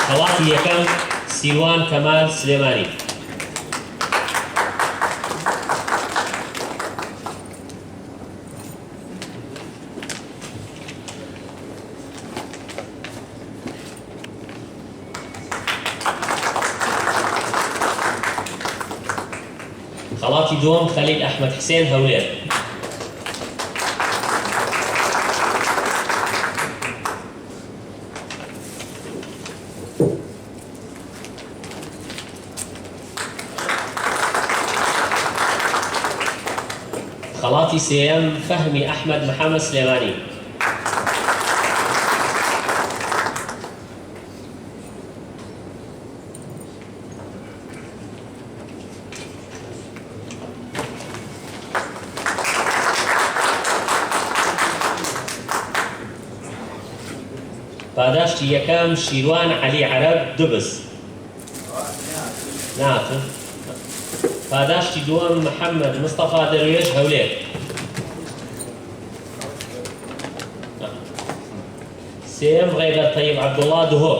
خەڵاتی یەکەم سیروان کەمال سلێمانی. خەڵاتی دووەم خەلیل ئەحمەد حسێن هەولێر. خەڵاتی سێیەم فەهمی ئەحمەد محەممەد سلێمانی. پاداشتی یەکەم شیروان عەلی عەرەب دوبس. ناتن. پاداشتی دووەم محەممەد مستەفا دەروێژ هەولێر. سێم غەیبەت تەیب عەبدوڵڵا دهۆ.